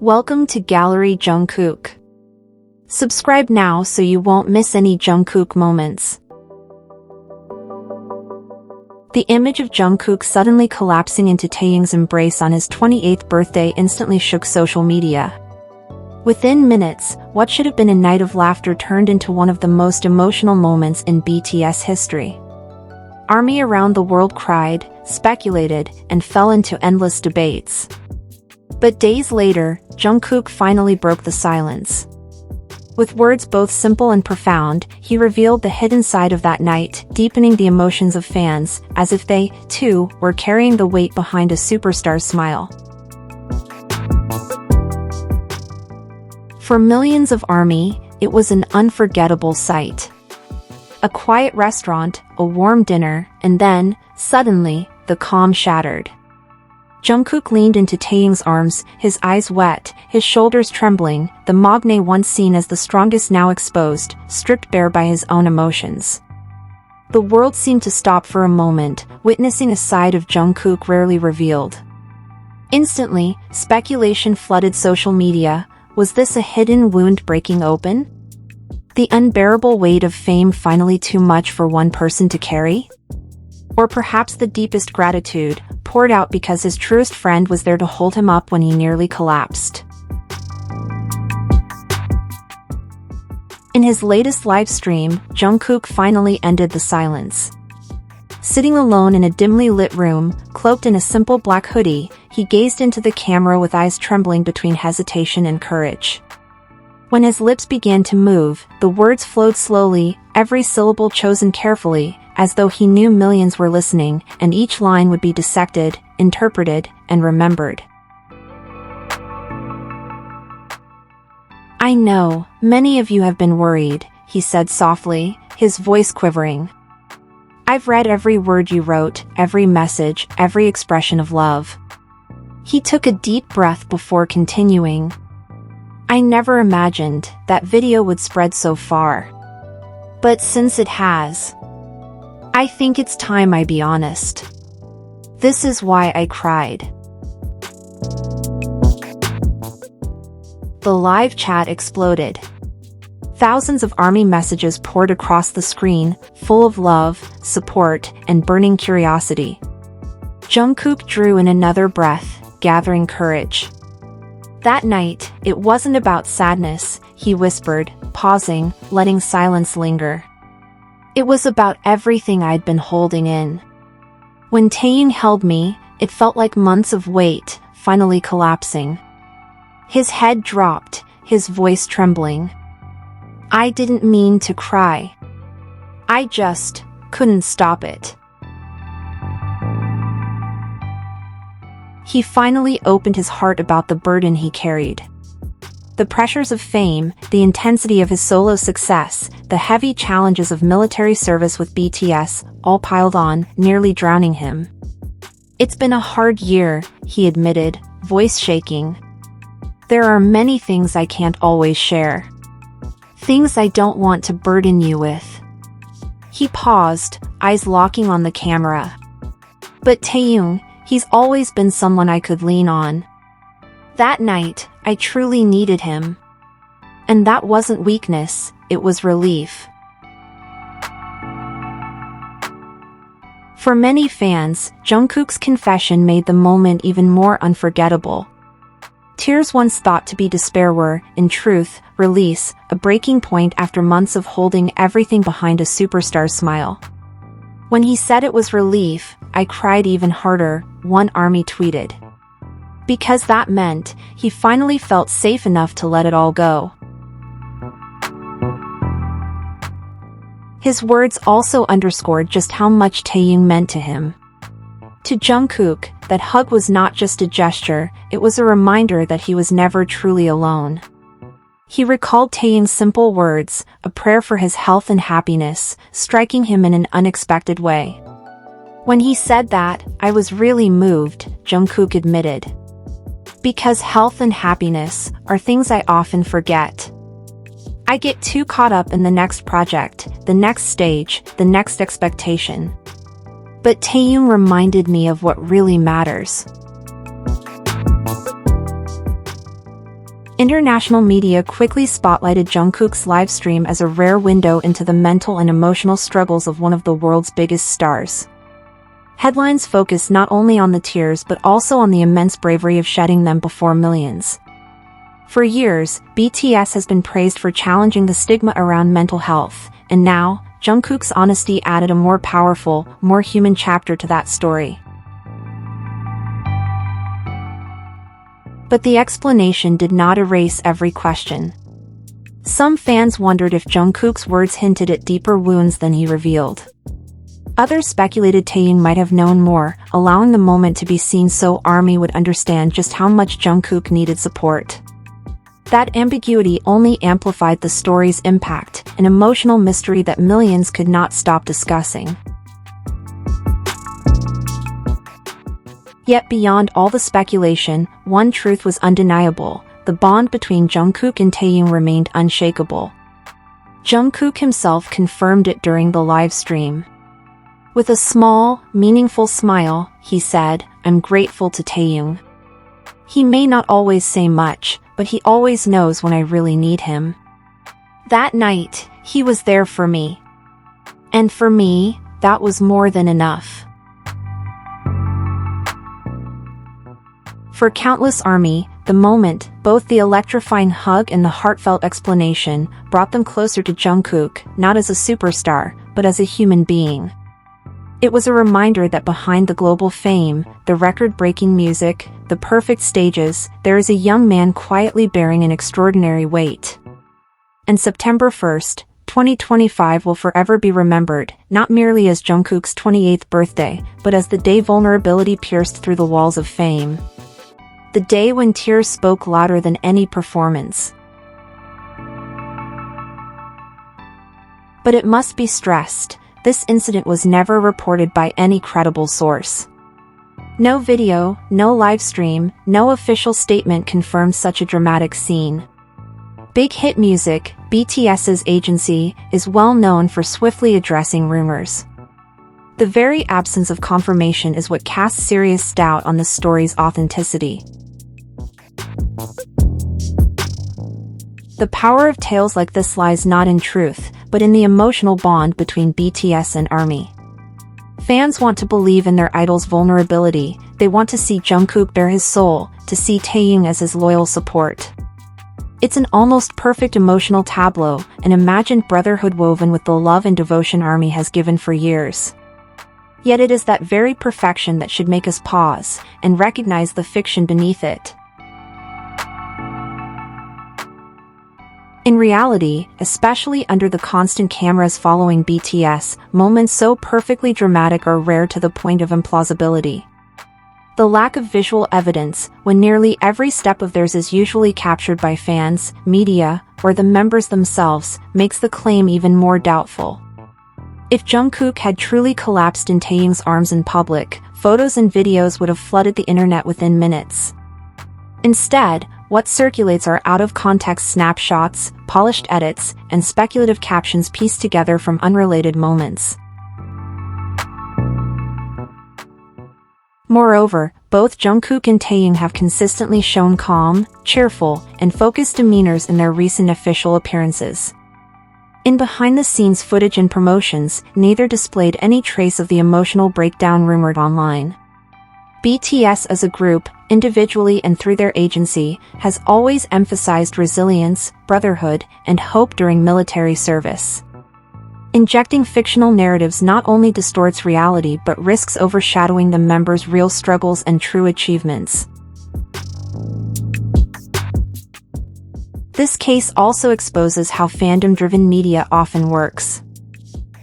Welcome to Gallery Jungkook. Subscribe now so you won't miss any Jungkook moments. The image of Jungkook suddenly collapsing into Taehyung's embrace on his 28th birthday instantly shook social media. Within minutes, what should have been a night of laughter turned into one of the most emotional moments in BTS history. ARMY around the world cried, speculated, and fell into endless debates. But days later, Jungkook finally broke the silence. With words both simple and profound, he revealed the hidden side of that night, deepening the emotions of fans, as if they, too, were carrying the weight behind a superstar's smile. For millions of ARMY, it was an unforgettable sight. A quiet restaurant, a warm dinner, and then, suddenly, the calm shattered. Jungkook leaned into Taehyung's arms, his eyes wet, his shoulders trembling, the magne once seen as the strongest now exposed, stripped bare by his own emotions. The world seemed to stop for a moment, witnessing a side of Jungkook rarely revealed. Instantly, speculation flooded social media. Was this a hidden wound breaking open? The unbearable weight of fame finally too much for one person to carry? Or perhaps the deepest gratitude, poured out because his truest friend was there to hold him up when he nearly collapsed. In his latest live stream, Jungkook finally ended the silence. Sitting alone in a dimly lit room, cloaked in a simple black hoodie, he gazed into the camera with eyes trembling between hesitation and courage. When his lips began to move, the words flowed slowly, every syllable chosen carefully, as though he knew millions were listening, and each line would be dissected, interpreted, and remembered. "I know, many of you have been worried," he said softly, his voice quivering. "I've read every word you wrote, every message, every expression of love." He took a deep breath before continuing. "I never imagined that video would spread so far. But since it has, I think it's time I be honest. This is why I cried." The live chat exploded. Thousands of ARMY messages poured across the screen, full of love, support, and burning curiosity. Jungkook drew in another breath, gathering courage. That night, it wasn't about sadness, he whispered, pausing, letting silence linger. It was about everything I'd been holding in. When Taehyung held me, it felt like months of weight, finally collapsing. His head dropped, his voice trembling. I didn't mean to cry. I just couldn't stop it. He finally opened his heart about the burden he carried. The pressures of fame, the intensity of his solo success, the heavy challenges of military service with BTS, all piled on, nearly drowning him. "It's been a hard year," he admitted, voice shaking. "There are many things I can't always share. Things I don't want to burden you with." He paused, eyes locking on the camera. "But Taehyung, he's always been someone I could lean on. That night, I truly needed him. And that wasn't weakness, it was relief." For many fans, Jungkook's confession made the moment even more unforgettable. Tears once thought to be despair were, in truth, release, a breaking point after months of holding everything behind a superstar's smile. When he said it was relief, I cried even harder, one ARMY tweeted. Because that meant, he finally felt safe enough to let it all go. His words also underscored just how much Taehyung meant to him. To Jungkook, that hug was not just a gesture, it was a reminder that he was never truly alone. He recalled Taehyung's simple words, a prayer for his health and happiness, striking him in an unexpected way. When he said that, I was really moved, Jungkook admitted. Because health and happiness are things I often forget. I get too caught up in the next project, the next stage, the next expectation. But Taehyung reminded me of what really matters. International media quickly spotlighted Jungkook's livestream as a rare window into the mental and emotional struggles of one of the world's biggest stars. Headlines focus not only on the tears but also on the immense bravery of shedding them before millions. For years, BTS has been praised for challenging the stigma around mental health, and now, Jungkook's honesty added a more powerful, more human chapter to that story. But the explanation did not erase every question. Some fans wondered if Jungkook's words hinted at deeper wounds than he revealed. Others speculated Taehyung might have known more, allowing the moment to be seen so ARMY would understand just how much Jungkook needed support. That ambiguity only amplified the story's impact, an emotional mystery that millions could not stop discussing. Yet beyond all the speculation, one truth was undeniable: the bond between Jungkook and Taehyung remained unshakable. Jungkook himself confirmed it during the live stream. With a small, meaningful smile, he said, "I'm grateful to Taehyung. He may not always say much, but he always knows when I really need him. That night, he was there for me. And for me, that was more than enough." For countless ARMY, the moment, both the electrifying hug and the heartfelt explanation, brought them closer to Jungkook, not as a superstar, but as a human being. It was a reminder that behind the global fame, the record-breaking music, the perfect stages, there is a young man quietly bearing an extraordinary weight. And September 1st, 2025 will forever be remembered, not merely as Jungkook's 28th birthday, but as the day vulnerability pierced through the walls of fame. The day when tears spoke louder than any performance. But it must be stressed, this incident was never reported by any credible source. No video, no live stream, no official statement confirmed such a dramatic scene. Big Hit Music, BTS's agency, is well known for swiftly addressing rumors. The very absence of confirmation is what casts serious doubt on the story's authenticity. The power of tales like this lies not in truth, but in the emotional bond between BTS and ARMY. Fans want to believe in their idol's vulnerability, they want to see Jungkook bare his soul, to see Taehyung as his loyal support. It's an almost perfect emotional tableau, an imagined brotherhood woven with the love and devotion ARMY has given for years. Yet it is that very perfection that should make us pause, and recognize the fiction beneath it. In reality, especially under the constant cameras following BTS, moments so perfectly dramatic are rare to the point of implausibility. The lack of visual evidence, when nearly every step of theirs is usually captured by fans, media, or the members themselves, makes the claim even more doubtful. If Jungkook had truly collapsed in Taehyung's arms in public, photos and videos would have flooded the internet within minutes. Instead, what circulates are out-of-context snapshots, polished edits, and speculative captions pieced together from unrelated moments. Moreover, both Jungkook and Taehyung have consistently shown calm, cheerful, and focused demeanors in their recent official appearances. In behind-the-scenes footage and promotions, neither displayed any trace of the emotional breakdown rumored online. BTS as a group, individually and through their agency, has always emphasized resilience, brotherhood, and hope during military service. Injecting fictional narratives not only distorts reality but risks overshadowing the members' real struggles and true achievements. This case also exposes how fandom-driven media often works.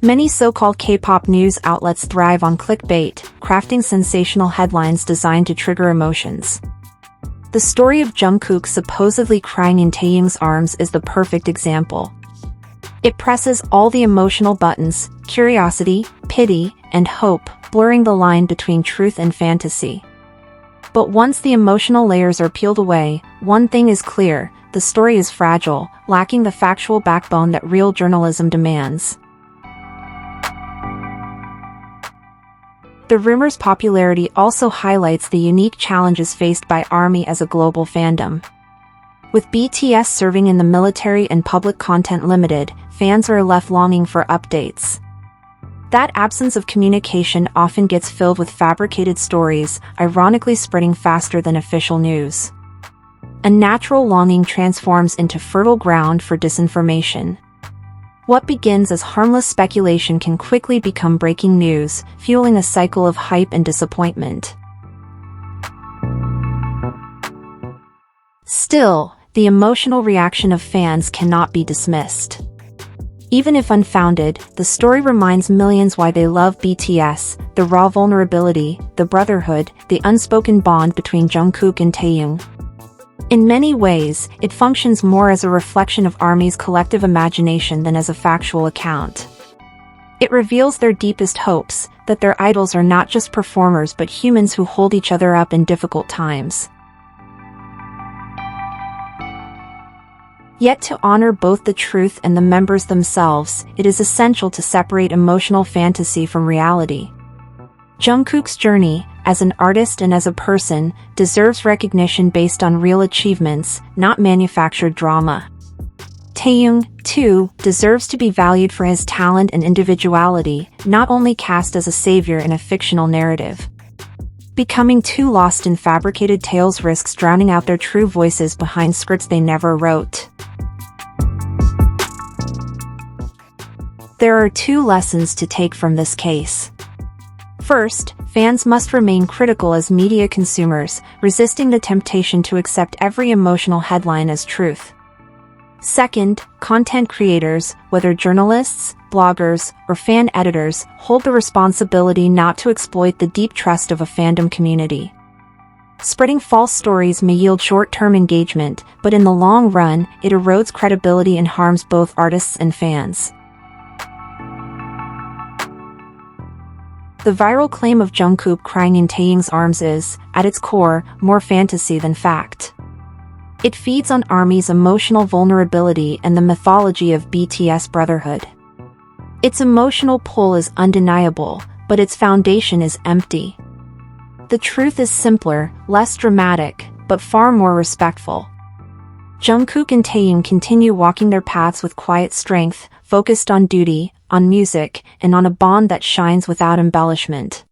Many so-called K-pop news outlets thrive on clickbait, crafting sensational headlines designed to trigger emotions. The story of Jungkook supposedly crying in Taehyung's arms is the perfect example. It presses all the emotional buttons: curiosity, pity, and hope, blurring the line between truth and fantasy. But once the emotional layers are peeled away, one thing is clear: the story is fragile, lacking the factual backbone that real journalism demands. The rumor's popularity also highlights the unique challenges faced by ARMY as a global fandom. With BTS serving in the military and public content limited, fans are left longing for updates. That absence of communication often gets filled with fabricated stories, ironically spreading faster than official news. A natural longing transforms into fertile ground for disinformation. What begins as harmless speculation can quickly become breaking news, fueling a cycle of hype and disappointment. Still, the emotional reaction of fans cannot be dismissed. Even if unfounded, the story reminds millions why they love BTS, the raw vulnerability, the brotherhood, the unspoken bond between Jungkook and Taehyung. In many ways, it functions more as a reflection of ARMY's collective imagination than as a factual account. It reveals their deepest hopes, that their idols are not just performers but humans who hold each other up in difficult times. Yet to honor both the truth and the members themselves, it is essential to separate emotional fantasy from reality. Jungkook's journey, as an artist and as a person, deserves recognition based on real achievements, not manufactured drama. Taehyung, too, deserves to be valued for his talent and individuality, not only cast as a savior in a fictional narrative. Becoming too lost in fabricated tales risks drowning out their true voices behind scripts they never wrote. There are two lessons to take from this case. First, fans must remain critical as media consumers, resisting the temptation to accept every emotional headline as truth. Second, content creators, whether journalists, bloggers, or fan editors, hold the responsibility not to exploit the deep trust of a fandom community. Spreading false stories may yield short-term engagement, but in the long run, it erodes credibility and harms both artists and fans. The viral claim of Jungkook crying in Taehyung's arms is, at its core, more fantasy than fact. It feeds on ARMY's emotional vulnerability and the mythology of BTS brotherhood. Its emotional pull is undeniable, but its foundation is empty. The truth is simpler, less dramatic, but far more respectful. Jungkook and Taehyung continue walking their paths with quiet strength, focused on duty, on music, and on a bond that shines without embellishment.